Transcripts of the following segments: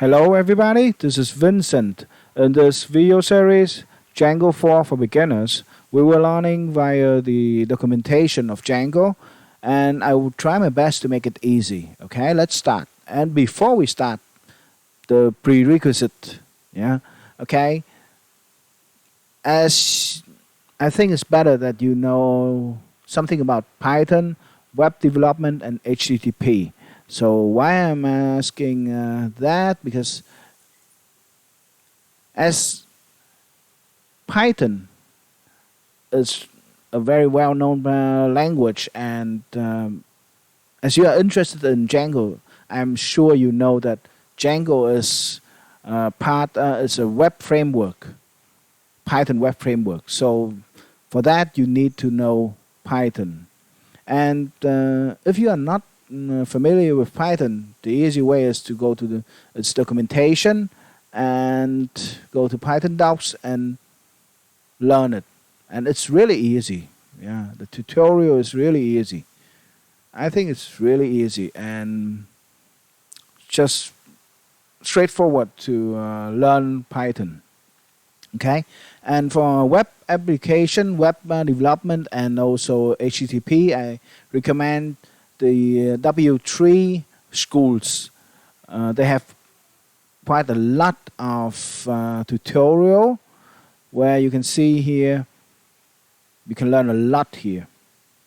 Hello everybody, this is Vincent. In this video series, Django 4 for Beginners, we were learning via the documentation of Django, and I will try my best to make it easy. Okay, let's start. And before we start, the prerequisite, okay, as I think it's better that you know something about Python, web development, and HTTP. So why I'm asking that? Because as Python is a very well-known language, and as you are interested in Django, I'm sure you know that Django is is a web framework, Python web framework. So for that you need to know Python. And if you are not familiar with Python, the easy way is to go to its documentation and go to Python docs and learn it. And it's really easy. Yeah, the tutorial is really easy. I think it's really easy and just straightforward to learn Python. Okay, and for web application, web development, and also HTTP, I recommend the W3 schools. They have quite a lot of tutorial where you can see here, you can learn a lot here.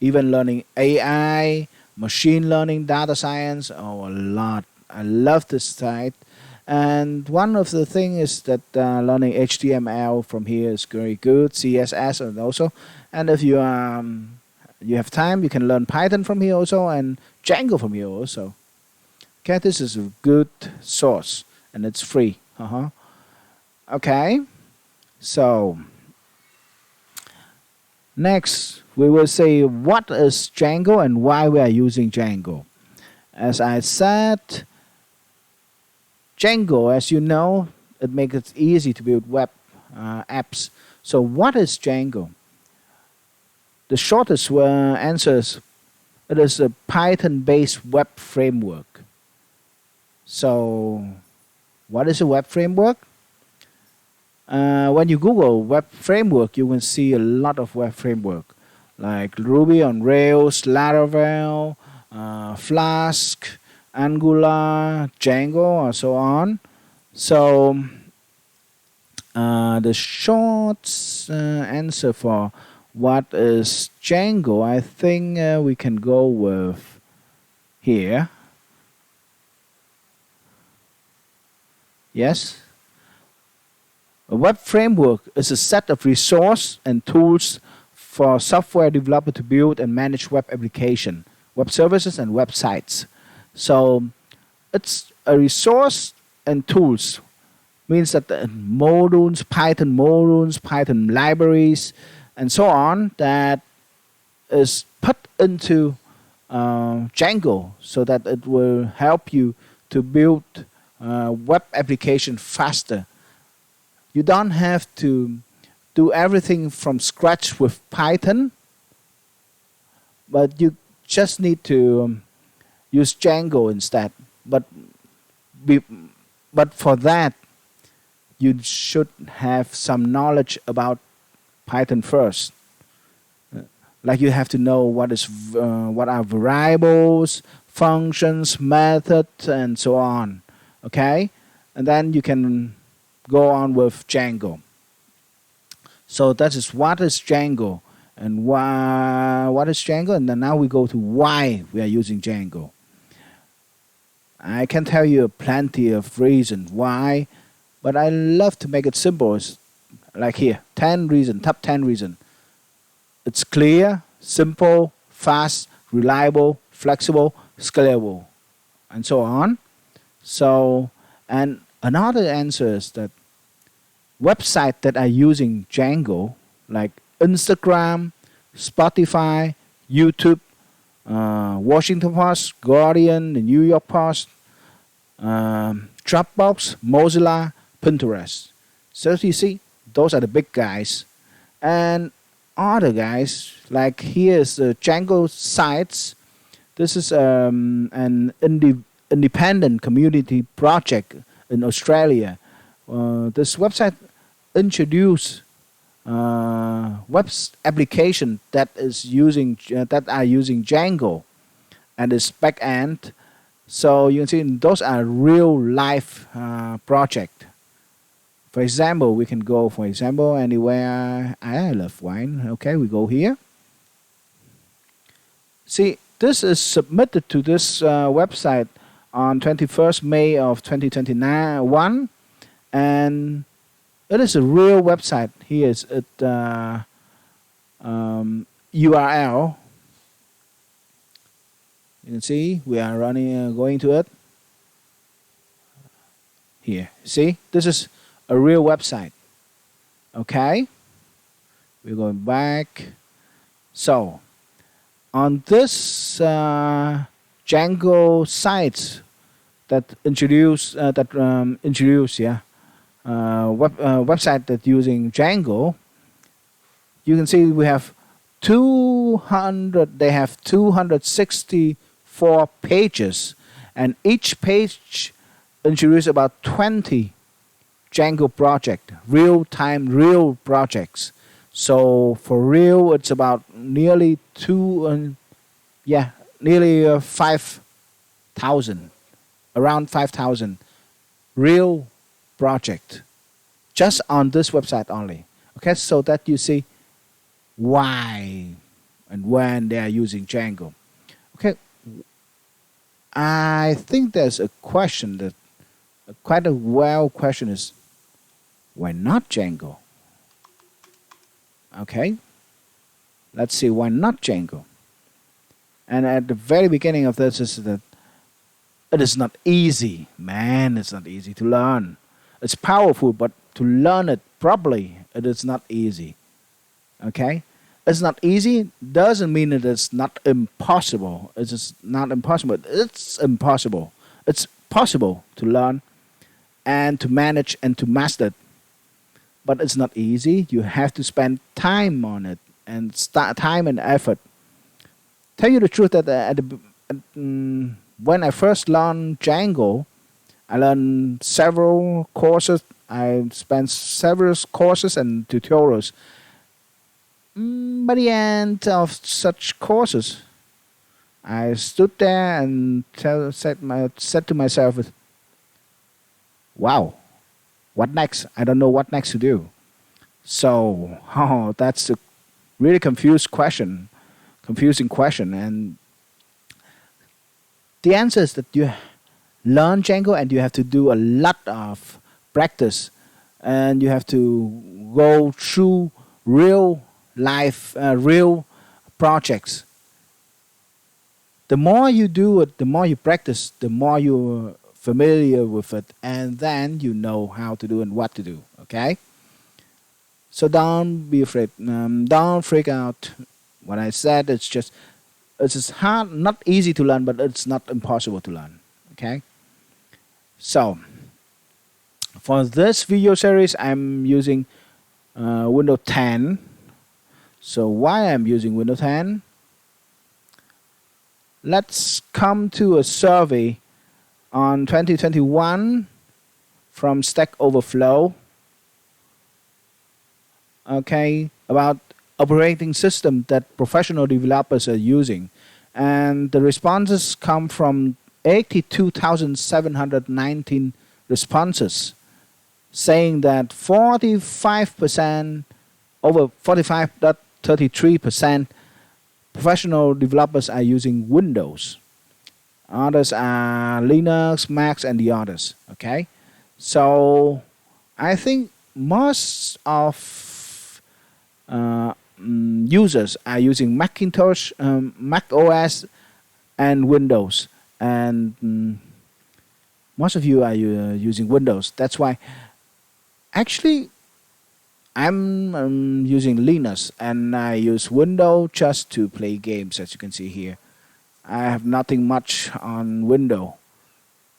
Even learning AI, machine learning, data science, a lot. I love this site. And one of the things is that learning HTML from here is very good, CSS and also. And if you have time, you can learn Python from here also and Django from here also. Okay, this is a good source and it's free. Okay, so next we will say what is Django and why we are using Django. As I said, Django, as you know, it makes it easy to build web apps. So what is Django? The shortest answer is it is a Python-based web framework. So what is a web framework? When you Google web framework, you will see a lot of web framework like Ruby on Rails, Laravel, Flask, Angular, Django, and so on. So the short answer for what is Django, I think we can go with here. Yes. A web framework is a set of resources and tools for software developer to build and manage web application, web services, and websites. So it's a resource and tools, means that the modules, Python libraries, and so on, that is put into Django so that it will help you to build web application faster. You don't have to do everything from scratch with Python, but you just need to use Django instead. But for that, you should have some knowledge about Python first. Like you have to know what are variables, functions, methods, and so on. Okay, and then you can go on with Django. So that is what is Django and what is Django, and then now we go to why we are using Django. I can tell you plenty of reasons why, but I love to make it simple. It's like here, 10 reasons, top 10 reasons. It's clear, simple, fast, reliable, flexible, scalable, and so on. So, and another answer is that websites that are using Django, like Instagram, Spotify, YouTube, Washington Post, Guardian, the New York Post, Dropbox, Mozilla, Pinterest. So you see, those are the big guys. And other guys, like here's the Django sites. This is an independent community project in Australia. This website introduced web application that are using Django and its backend. So you can see those are real life project. For example, we can go, for example, anywhere. I love wine. Okay, we go here. See, this is submitted to this website on 21st May of 2021, and it is a real website. Here is it URL. You can see we are running, going to it. Here, see, this is a real website. Okay, we're going back. So on this Django site that introduce website that using Django, you can see we have 200. They have 264 pages, and each page introduce about 20 Django project, real projects. So for real, it's about nearly nearly 5,000, around 5,000 real project just on this website only. Okay, so that you see why and when they are using Django. Okay, I think there's a question that quite a well question is, why not Django? Okay, let's see why not Django. And at the very beginning of this is that it is not easy, man. It's not easy to learn. It's powerful, but to learn it properly, it is not easy. Okay, it's not easy doesn't mean it is not impossible. It is not impossible. It's impossible. It's possible to learn and to manage and to master it. But it's not easy. You have to spend time on it and time and effort. Tell you the truth that when I first learned Django, I learned several courses. I spent several courses and tutorials. By the end of such courses, I stood there and said to myself, wow, what next? I don't know what next to do. So, that's a really confusing question. And the answer is that you learn Django and you have to do a lot of practice, and you have to go through real life, real projects. The more you do it, the more you practice, the more you're familiar with it, and then you know how to do and what to do. Okay, so don't be afraid. Don't freak out. What I said, it's just hard, not easy to learn, but it's not impossible to learn. Okay, so for this video series, I'm using Windows 10. So why I'm using Windows 10? Let's come to a survey on 2021 from Stack Overflow. Okay, about operating system that professional developers are using, and the responses come from 82,719 responses, saying that 45%, over 45.33% professional developers are using Windows. Others are Linux, Macs, and the others. Okay, so I think most of users are using Macintosh, Mac OS, and Windows, and most of you are using Windows. That's why actually I'm using Linux, and I use Windows just to play games. As you can see here, I have nothing much on Windows,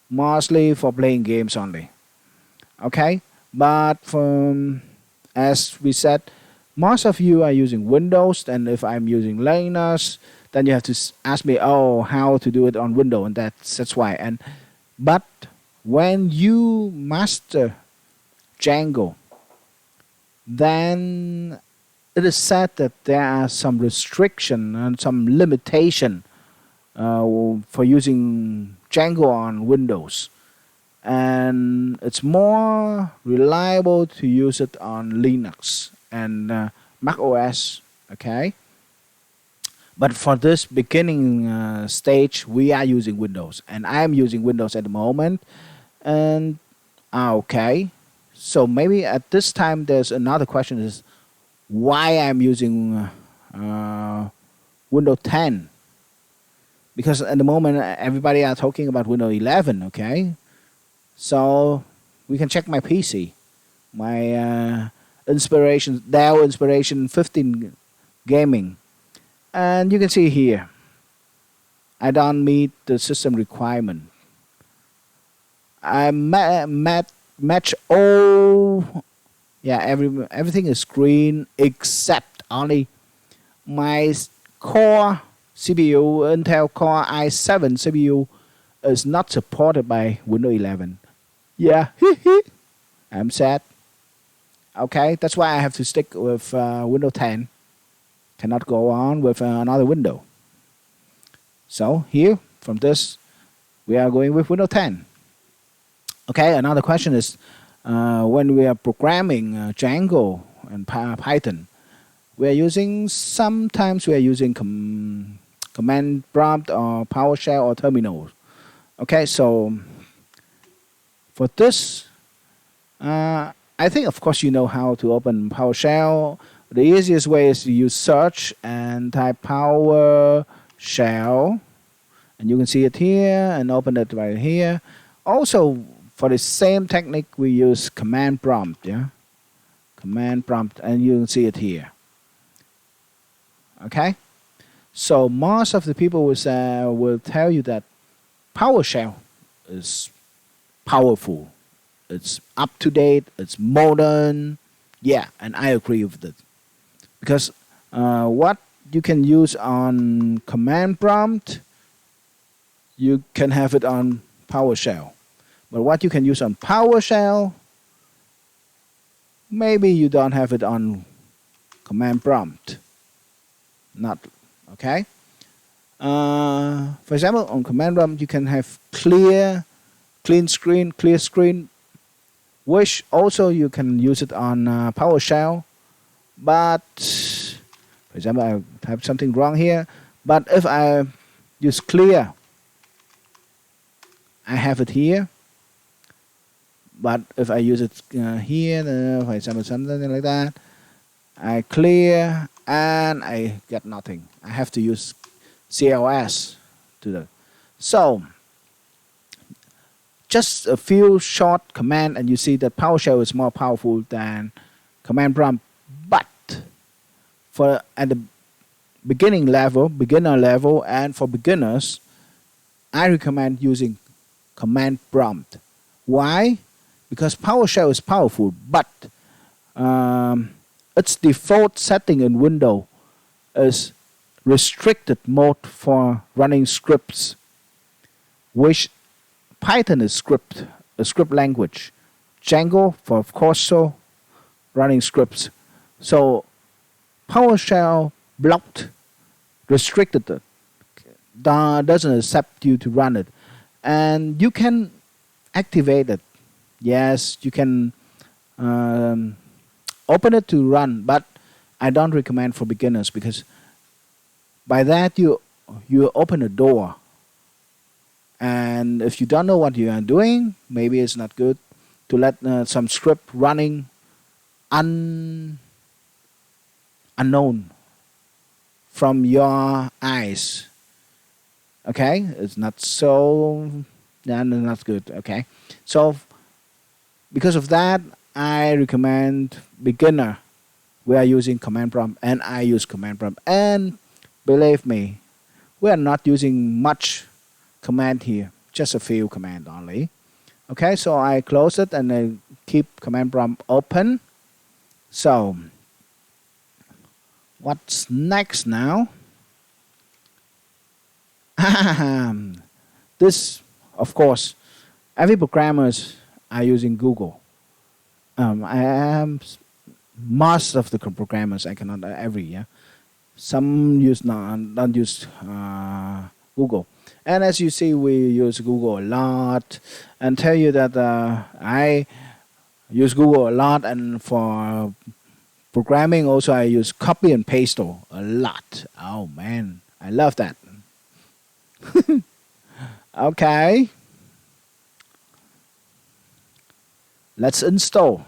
mostly for playing games only. Okay, but as we said, most of you are using Windows, and if I'm using Linux, then you have to ask me, how to do it on Windows, and that's why. But when you master Django, then it is said that there are some restriction and some limitation for using Django on Windows, and it's more reliable to use it on Linux and Mac OS. Okay, but for this beginning stage, we are using Windows, and I am using Windows at the moment. And okay, so maybe at this time there's another question: is why I'm using Windows 10? Because at the moment everybody are talking about Windows 11. Okay, so we can check my PC, my Dell Inspiration 15 gaming, and you can see here I don't meet the system requirement. I match all, yeah, everything is green except only my core CPU, Intel Core i7 CPU, is not supported by Windows 11. Yeah, I'm sad. Okay, that's why I have to stick with Windows 10. Cannot go on with another window. So here, from this, we are going with Windows 10. Okay, another question is when we are programming Django and Python, sometimes we are using command prompt or PowerShell or terminal. Okay, so for this, I think of course you know how to open PowerShell. The easiest way is to use search and type PowerShell, and you can see it here and open it right here. Also, for the same technique, we use command prompt. Yeah, command prompt, and you can see it here. Okay, so most of the people will tell you that PowerShell is powerful, it's up to date, it's modern. Yeah, and I agree with it, because what you can use on command prompt, you can have it on PowerShell, but what you can use on PowerShell, maybe you don't have it on command prompt. Not okay. For example, on command prompt you can have clear screen, which also you can use it on PowerShell. But for example, I have something wrong here. But if I use clear, I have it here. But if I use it here, for example, something like that, I clear and I get nothing. I have to use CLS to do. So just a few short command, and you see that PowerShell is more powerful than command prompt. But for at the beginner level, and for beginners, I recommend using command prompt. Why? Because PowerShell is powerful, but its default setting in Windows is restricted mode for running scripts, which Python is a script language. Django for of course so running scripts. So PowerShell blocked, restricted it, doesn't accept you to run it, and you can activate it. Yes, you can open it to run, but I don't recommend for beginners, because by that you open a door, and if you don't know what you are doing, maybe it's not good to let some script running unknown from your eyes. Okay, it's not so, not good. Okay, so because of that, I recommend beginner. We are using command prompt, and I use command prompt, and believe me, we are not using much command here, just a few command only. Okay, so I close it and I keep command prompt open. So what's next now? This, of course, Every programmers are using Google. I am most of the programmers. I cannot every, yeah. Some use not don't use Google, and as you see, we use Google a lot. And tell you that I use Google a lot, and for programming also I use copy and paste a lot. Oh man, I love that. Okay, let's install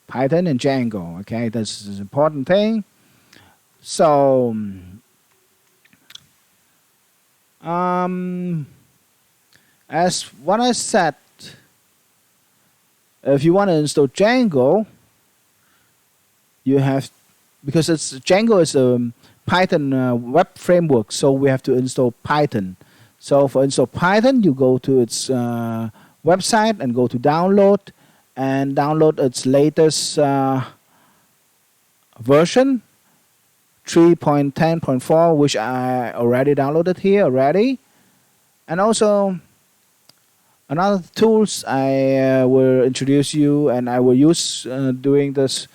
Python and Django. Okay, this is an important thing. So, as what I said, if you want to install Django, you have, because it's Django is a Python web framework, so we have to install Python. So for install Python, you go to its website and go to download, and download its latest version 3.10.4, which I already downloaded here already. And also another tools I will introduce you and I will use during this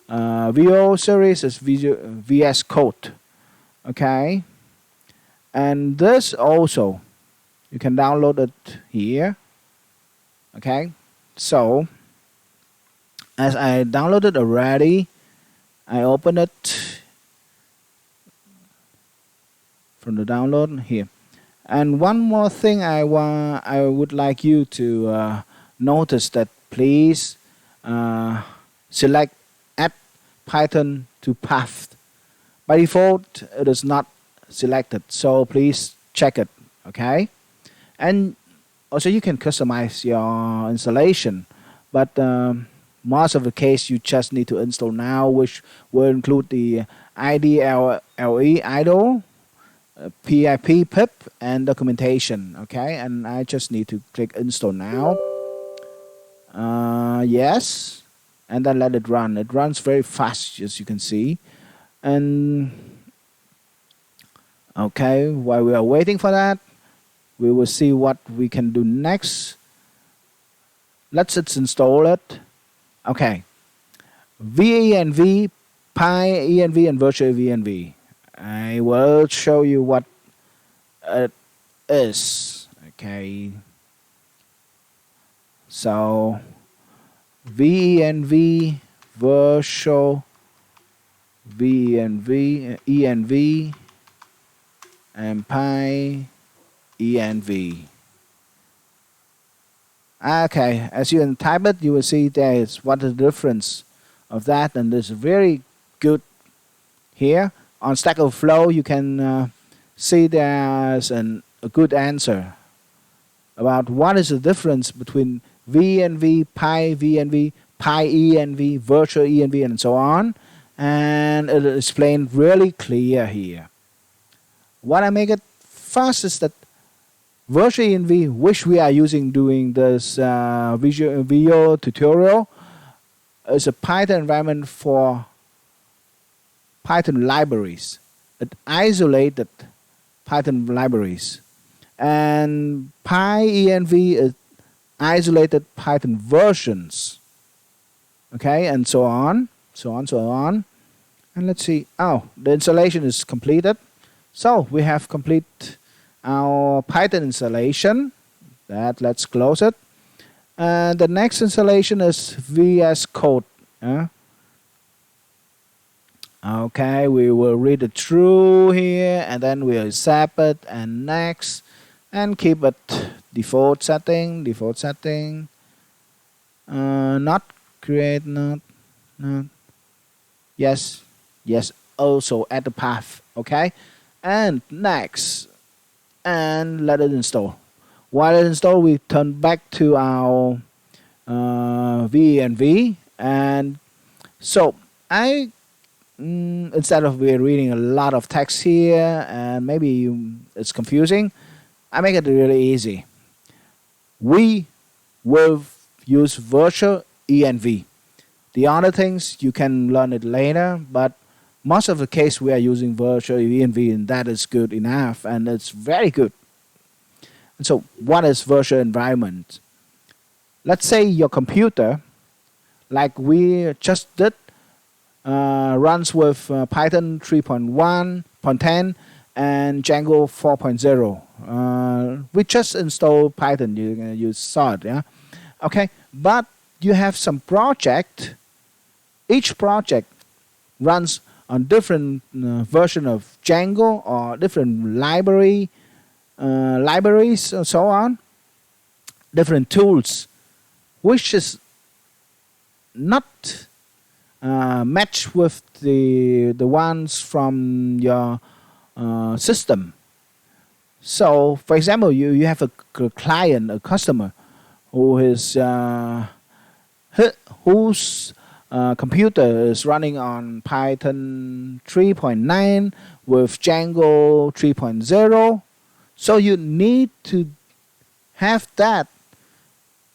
video series is VS Code. Okay, and this also you can download it here. Okay, so as I downloaded already, I open it from the download here. And one more thing I would like you to notice, that please select add Python to path. By default it is not selected, so please check it. Okay, and also you can customize your installation, but most of the case you just need to install now, which will include the IDLE idle, pip, and documentation. Okay, and I just need to click install now. Yes, and then let it run. It runs very fast, as you can see. And okay, while we are waiting for that, we will see what we can do next. Let's install it. Okay, venv, pyenv, and virtualenv. I will show you what it is. Okay, so venv, virtual venv, env, and pyenv. Okay, as you type it, you will see there is what is the difference of that, and it's very good here. On Stack Overflow, you can see there's a good answer about what is the difference between venv, pyenv, pyenv, virtual env, and so on. And it is explained really clear here. What I make it fast is that virtualenv, which we are using during this video tutorial, is a Python environment for Python libraries. It isolated Python libraries. And pyenv is isolated Python versions. Okay, and so on, so on. And let's see. Oh, the installation is completed. So we have complete our Python installation. Let's close it. And the next installation is VS Code. Okay, we will read it through here, and then we'll accept it, and next, and keep it default setting. Not create, not. Yes. Also add the path. Okay, and next, and let it install. While it install, we turn back to our venv, and so I instead of we're reading a lot of text here and maybe it's confusing, I make it really easy. We will use virtual env. The other things you can learn it later, but most of the case we are using virtual env, and that is good enough, and it's very good. And so what is virtual environment? Let's say your computer, like we just did, runs with Python 3.1.10 and Django 4.0. We just installed Python, you saw it, yeah? Okay, but you have some project. Each project runs on different version of Django or different libraries and so on, different tools, which is not match with the ones from your system. So, for example, you have a client, a customer, who is whose computer is running on Python 3.9 with Django 3.0. So you need to have that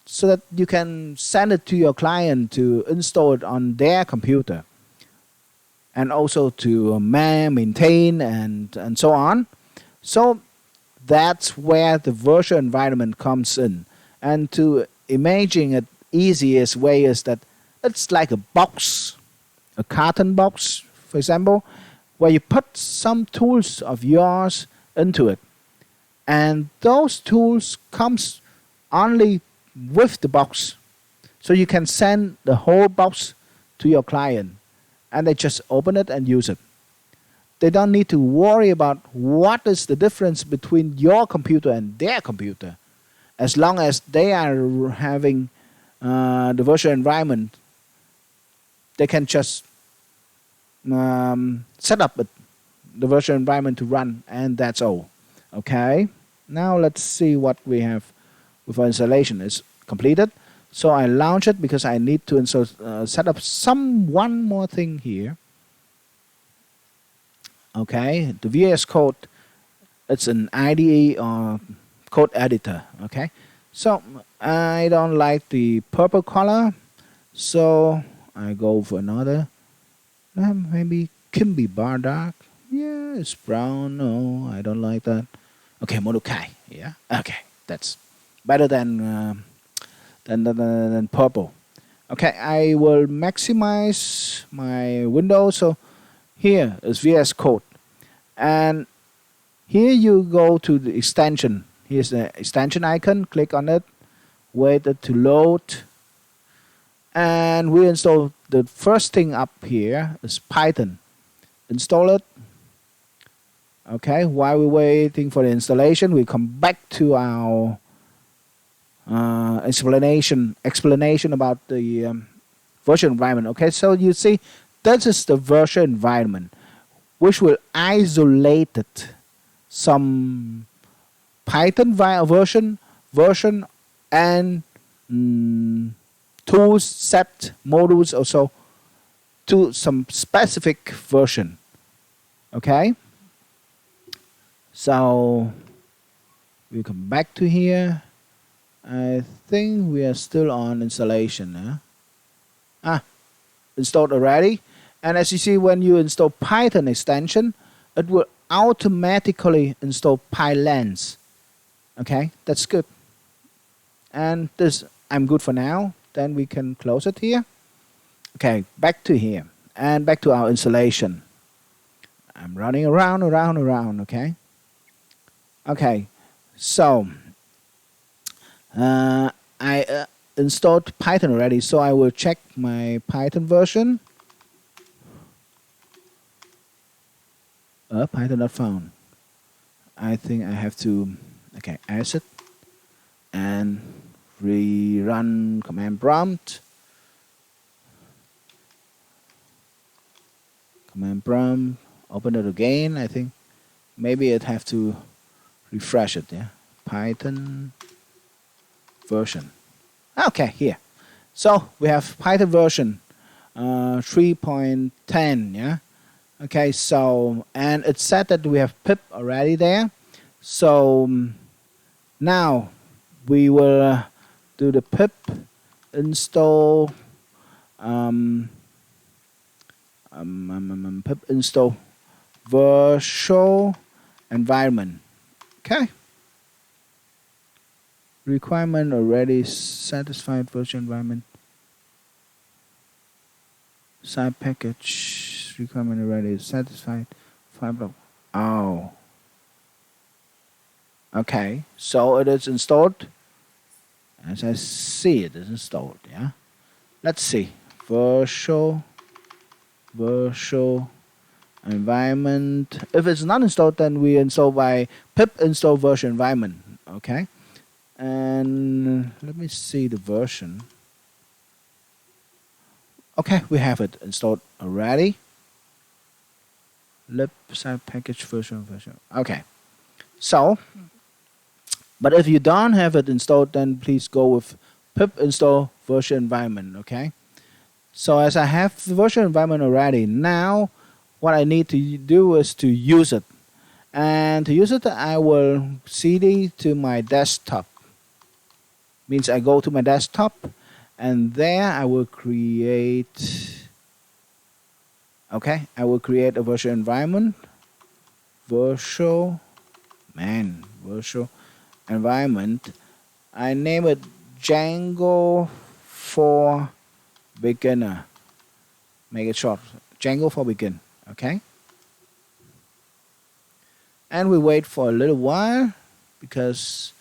so that you can send it to your client to install it on their computer, and also to maintain and so on. So that's where the virtual environment comes in. And to imagine it, easiest way is that it's like a box, a carton box, for example, where you put some tools of yours into it. And those tools comes only with the box. So you can send the whole box to your client and they just open it and use it. They don't need to worry about what is the difference between your computer and their computer. As long as they are having the virtual environment, they can just set up the virtual environment to run, and that's all. Okay, now let's see what we have with our installation. It's completed. So I launch it because I need to install, set up one more thing here. Okay, the VS Code, it's an IDE or code editor. Okay, so I don't like the purple color, so I go for another. Maybe can be bar dark. Yeah, it's brown. No, I don't like that. Okay, Molokai. Yeah, okay, that's better than purple. Okay, I will maximize my window. So here is VS Code, and here you go to the extension. Here's the extension icon. Click on it. Wait it to load, and we install the first thing up here is Python. Install it. Okay, while we're waiting for the installation, we come back to our explanation about the virtual environment. Okay, so you see, this is the virtual environment, which will isolate some Python version and tools, set, modules also to some specific version. Okay, so we come back to here. I think we are still on installation. Installed already. And as you see, when you install Python extension, it will automatically install pyenv. Okay, that's good. And this, I'm good for now. Then we can close it here. Okay, back to here. And back to our installation. I'm running around, okay? Okay, so I installed Python already, so I will check my Python version. Python not found. I think I have to, okay, exit and rerun command prompt. Command prompt, open it again. I think maybe I'd have to refresh it. Yeah, Python version. Okay, here. So we have Python version 3.10. Yeah. Okay, so and it's said that we have pip already there. So now we will do the pip install pip install virtual environment. Okay. requirement already satisfied virtual environment. Side package requirement already satisfied. File block. Oh. Okay, so it is installed. As I see, it is installed. Yeah. Let's see. Virtual environment. If it's not installed, then we install by pip install virtual environment. Okay. And let me see the version. Okay, we have it installed already. Lib side package version. Okay. So, but if you don't have it installed, then please go with pip install virtual environment. Okay. So as I have the virtual environment already, now what I need to do is to use it. And to use it, I will cd to my desktop. Means I go to my desktop, and there I will create. Okay, I will create a virtual environment. Virtual environment. I name it Django for beginner. Make it short. Django for begin. Okay. And we wait for a little while because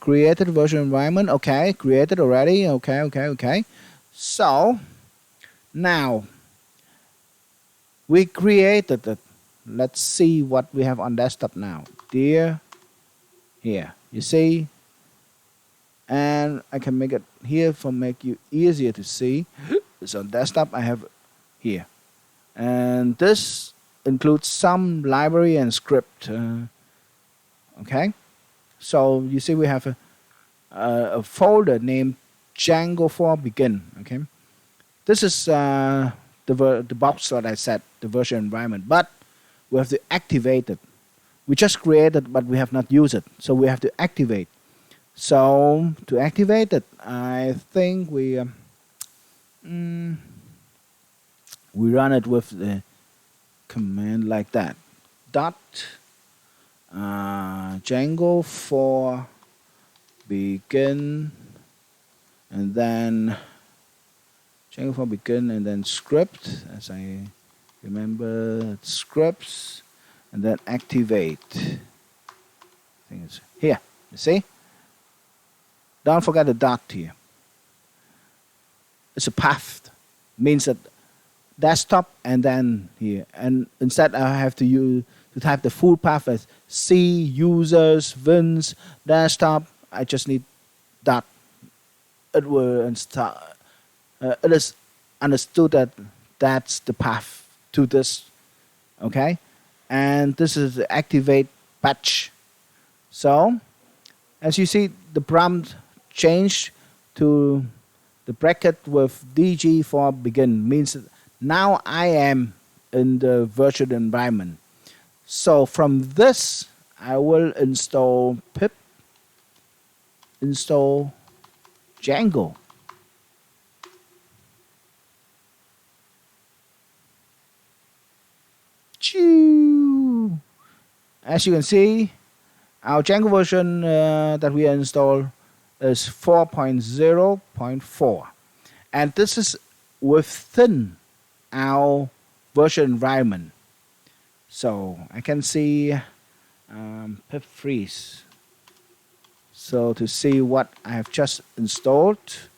created virtual environment. Okay, created already. Okay. So now we created it. Let's see what we have on desktop now. Here, you see, and I can make it here for make you easier to see. So on desktop I have here, and this includes some library and script. Okay, so you see we have a folder named Django for begin. Okay, this is the box that I set, the virtual environment, but we have to activate it. We just created, but we have not used it, so we have to activate. So to activate it, I think we run it with the command like that. Dot Django for begin, and then Django for begin, and then script, as I remember, scripts, and then activate. I think it's here. You see? Don't forget the dot here. It's a path. Means that desktop and then here. And instead I have to use to type the full path as C users vins desktop. I just need dot. It will install. It is understood that that's the path to this. Okay, and this is the activate patch. So as you see, the prompt changed to the bracket with DG for begin. Means that now I am in the virtual environment. So from this I will install pip install Django. As you can see, our Django version that we installed is 4.0.4, and this is within our virtual environment. So I can see pip freeze. So to see what I have just installed,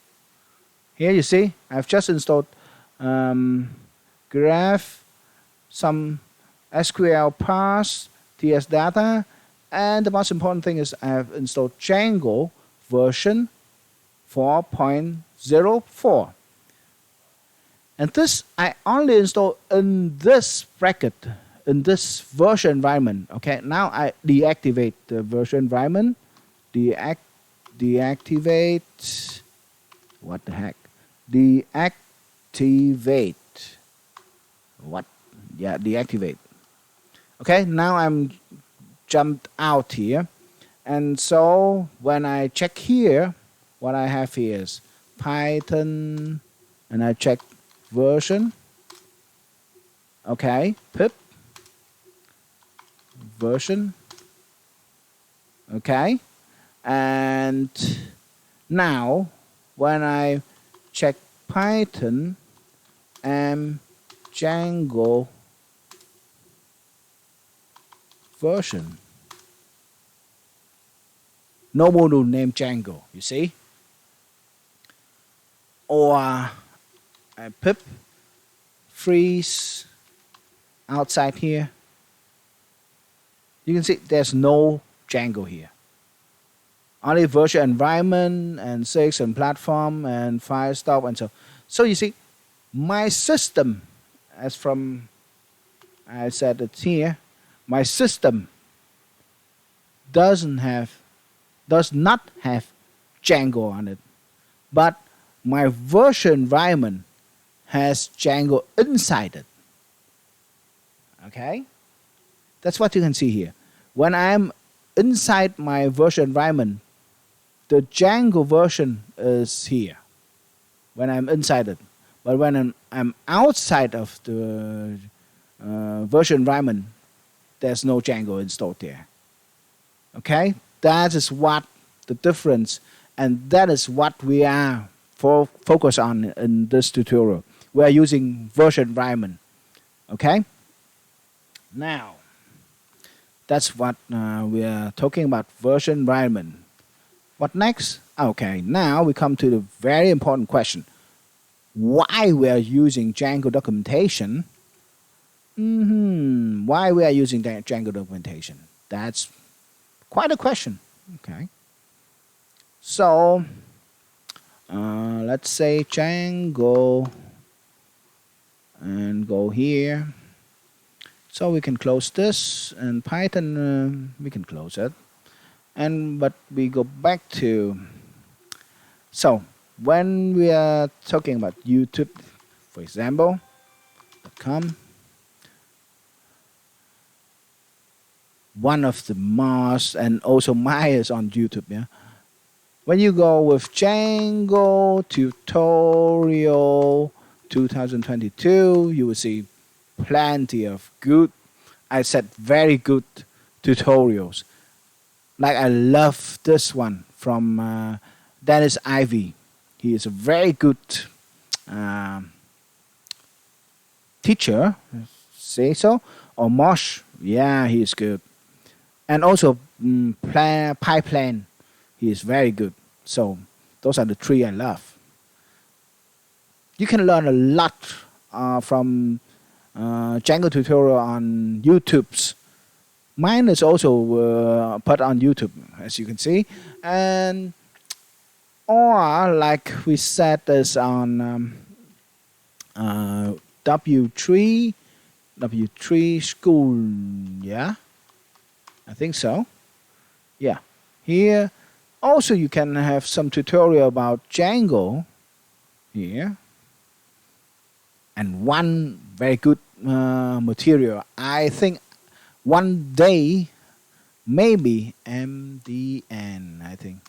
here you see I've just installed graph, some SQL parse, TS data, and the most important thing is I have installed Django version 4.04. And this I only install in this bracket, in this virtual environment. Okay, now I deactivate the virtual environment. Deactivate. What the heck? Deactivate. What? Yeah, deactivate. Okay, now I'm jumped out here. And so when I check here, what I have here is Python, and I check version. Okay, pip version. Okay, And now when I check Python and Django version, no module named Django, you see? Or I pip freeze outside here. You can see there's no Django here. Only virtual environment and six and platform and file stop and so. So you see, my system, as from I said it here, my system does not have Django on it, but my virtual environment has Django inside it. Okay, that's what you can see here. When I'm inside my virtual environment, the Django version is here when I'm inside it. But when I'm outside of the virtual environment, there's no Django installed there. Okay, that is what the difference, and that is what we are focused on in this tutorial. We are using virtual environment. Okay, now that's what we are talking about, virtual environment. What next? Okay, now we come to the very important question. Why we are using Django documentation? Why we are using Django documentation? That's quite a question. Okay. So, let's say Django and go here. So we can close this, and Python, we can close it. But we go back to, so when we are talking about YouTube, for example, .com, one of the most and also myers on YouTube, yeah. When you go with Django tutorial 2022, you will see plenty of good, I said very good tutorials. Like I love this one from Dennis Ivy. He is a very good teacher, say so. Or Mosh, yeah, he is good. And also Pipeline, he is very good. So those are the three I love. You can learn a lot from Django tutorial on YouTube's. Mine is also put on YouTube, as you can see, and or like we said is on W3 school, yeah, I think so, yeah. Here also you can have some tutorial about Django here, and one very good material. I think one day, maybe MDN, I think.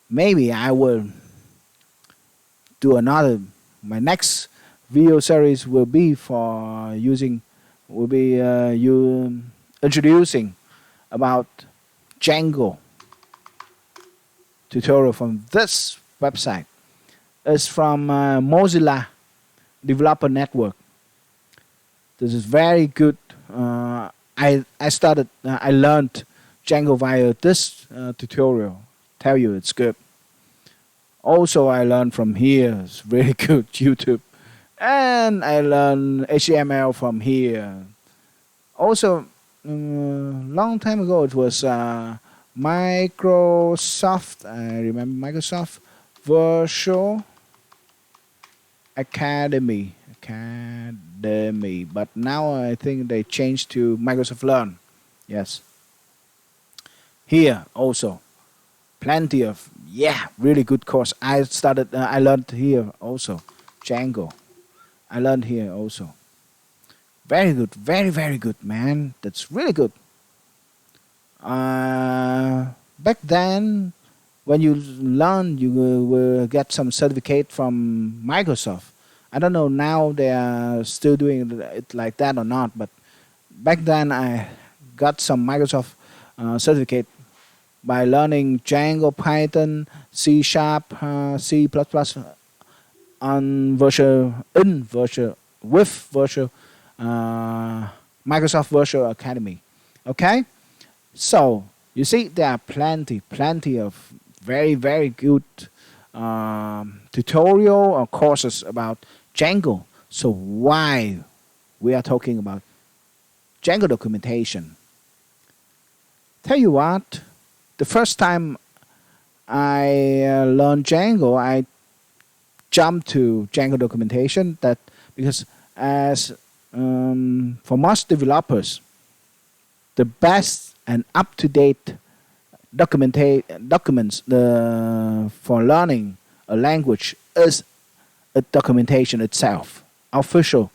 Maybe I will do another. My next video series will be for introducing about Django tutorial from this website. It's from Mozilla Developer Network. This is very good. I learned Django via this tutorial. Tell you it's good. Also, I learned from here. It's really good YouTube, and I learned HTML from here. Also, long time ago it was Microsoft. I remember Microsoft Virtual Academy. But now I think they changed to Microsoft Learn. Yes. Here also plenty of really good course. I learned here also Django. I learned here also. Very good, very good, man. That's really good. Back then, when you learn, you will get some certificate from Microsoft. I don't know now they are still doing it like that or not, but back then I got some Microsoft certificate by learning Django, Python, C Sharp, C++ on virtual Microsoft Virtual Academy. Okay, so you see there are plenty of very good tutorial or courses about Django. So why we are talking about Django documentation? Tell you what, the first time I learned Django, I jumped to Django documentation. That because as for most developers, the best and up-to-date documents for learning a language is a documentation itself, official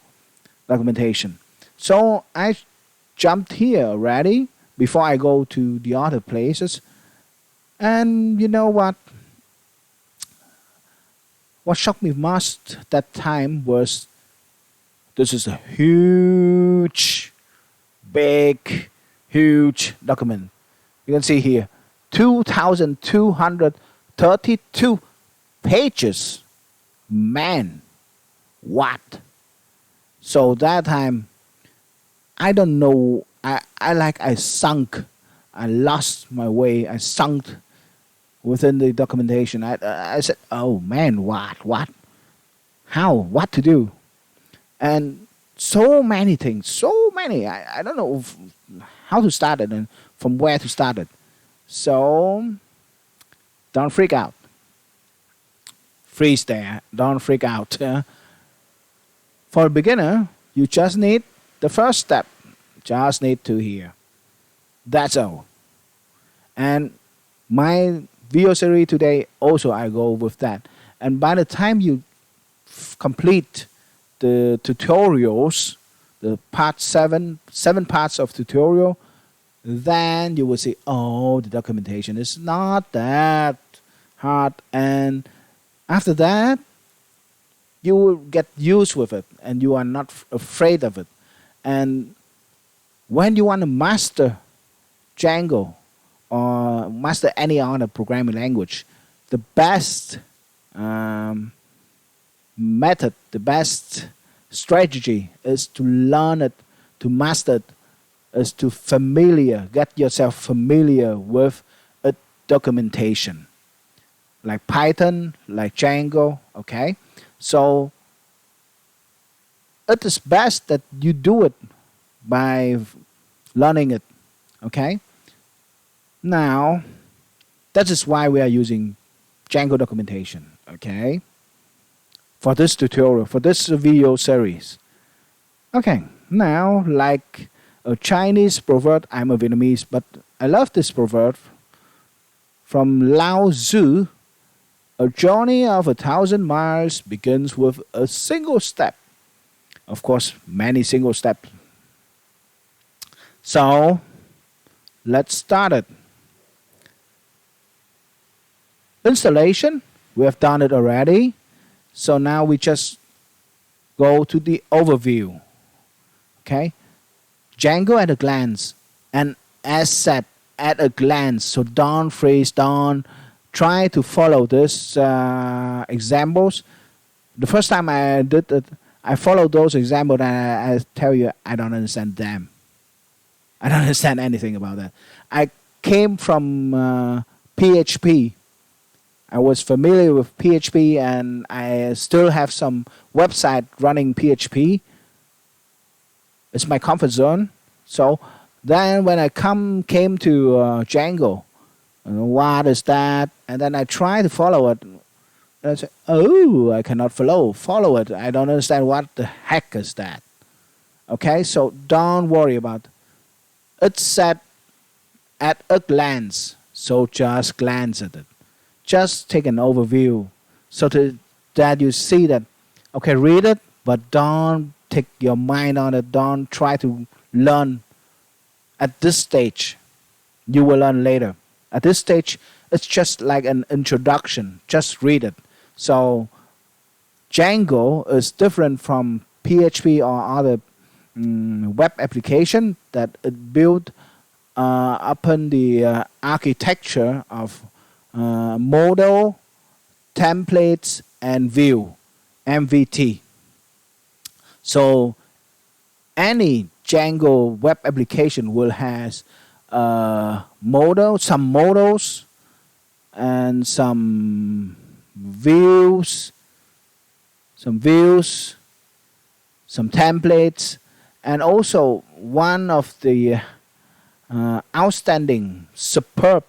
documentation. So I jumped here already before I go to the other places. And you know what? What shocked me most that time was this is a huge document. You can see here 2,232 pages. Man, what? So that time, I don't know. I sunk. I lost my way. I sunk within the documentation. I said, oh man, what? How? What to do? And so many things, so many. I don't know how to start it and from where to start it. So don't freak out. Freeze there. Don't freak out. For a beginner, you just need the first step. Just need to hear. That's all. And my video series today also I go with that. And by the time you complete the tutorials, the part seven parts of tutorial, then you will see, oh, the documentation is not that hard. And after that, you will get used with it and you are not afraid of it. And when you want to master Django or master any other programming language, the best method, the best strategy is to learn it, to master it, is to get yourself familiar with a documentation. Like Python, like Django, okay? So it is best that you do it by learning it, okay? Now, that is why we are using Django documentation, okay? For this tutorial, for this video series. Okay, now like a Chinese proverb, I'm a Vietnamese, but I love this proverb from Lao Tzu. A journey of 1,000 miles begins with a single step. Of course, many single steps. So, let's start it. Installation, we have done it already. So now we just go to the overview. Okay? Django at a glance. And as said, at a glance. So don't freeze, don't try to follow this examples. The first time I did it, I followed those examples and I tell you, I don't understand them. I don't understand anything about that. I came from PHP. I was familiar with PHP and I still have some website running PHP. It's my comfort zone. So then when I came to Django, what is that? And then I try to follow it. And I say, oh, I cannot follow it. I don't understand what the heck is that. Okay, so don't worry about it. It's set at a glance. So just glance at it. Just take an overview so that you see that, okay, read it, but don't take your mind on it. Don't try to learn at this stage. You will learn later. At this stage, it's just like an introduction. Just read it. So Django is different from PHP or other web application that it built upon the architecture of model, templates, and view, MVT. So any Django web application will has some models, and some views, some templates, and also one of the outstanding, superb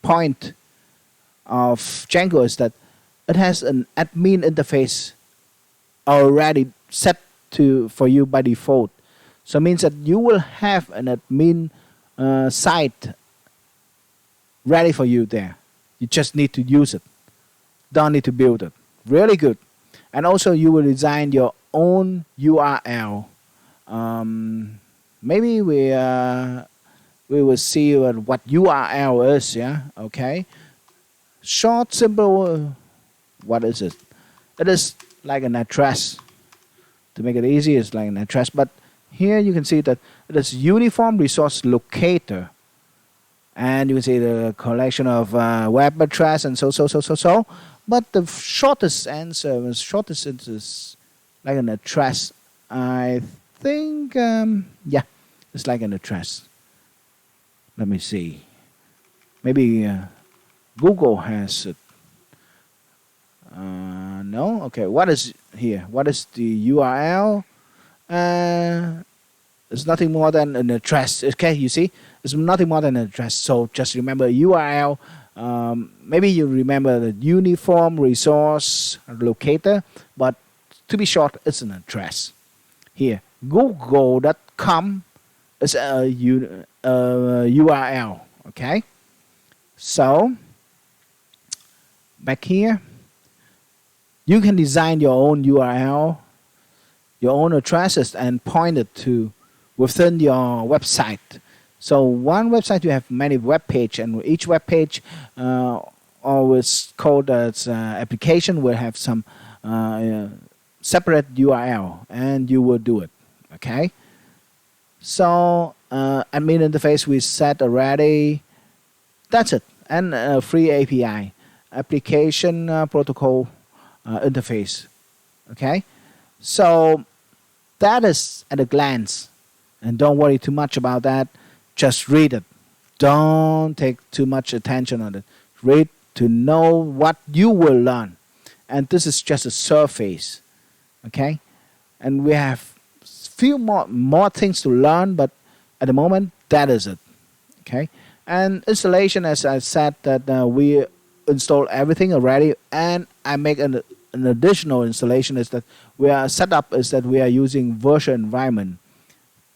point of Django is that it has an admin interface already set for you by default. So it means that you will have an admin site ready for you there. You just need to use it. Don't need to build it. Really good. And also you will design your own URL. Maybe we will see what URL is. Yeah. Okay. Short, simple. What is it? It is like an address. To make it easy, it's like an address. But here you can see that it is uniform resource locator. And you can see the collection of web address and so. But the shortest answer is like an address. I think, yeah, it's like an address. Let me see. Maybe Google has it. No? Okay, what is here? What is the URL? It's nothing more than an address. Okay, you see? It's nothing more than an address. So just remember URL. Maybe you remember the uniform resource locator, but to be short, it's an address. Here, google.com is a URL. Okay? So, back here, you can design your own URL, your own addresses, and point it to within your website. So one website, you have many web pages, and each web page always called as application will have some separate URL, and you will do it. Okay. So admin interface we set already. That's it, and free API application protocol interface. Okay. So that is at a glance, and don't worry too much about that. Just read it. Don't take too much attention on it. Read to know what you will learn. And this is just a surface. Okay? And we have few more things to learn, but at the moment, that is it. Okay? And installation, as I said, that we install everything already, and I make an additional installation is that we are set up is that we are using virtual environment.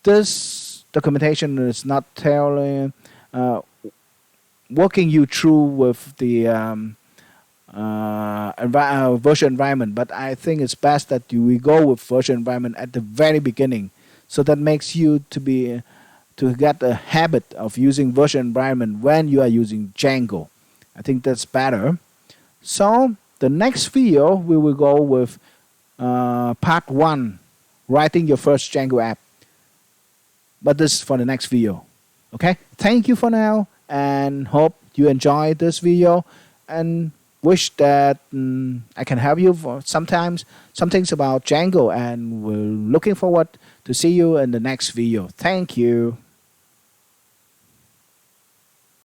This documentation is not telling walking you through with the virtual environment, but I think it's best that we go with virtual environment at the very beginning, so that makes you to get a habit of using virtual environment when you are using Django. I think that's better. So the next video we will go with part 1, writing your first Django app. But this is for the next video. Okay? Thank you for now, and hope you enjoyed this video, and wish that I can help you for some things about Django, and we're looking forward to see you in the next video. Thank you.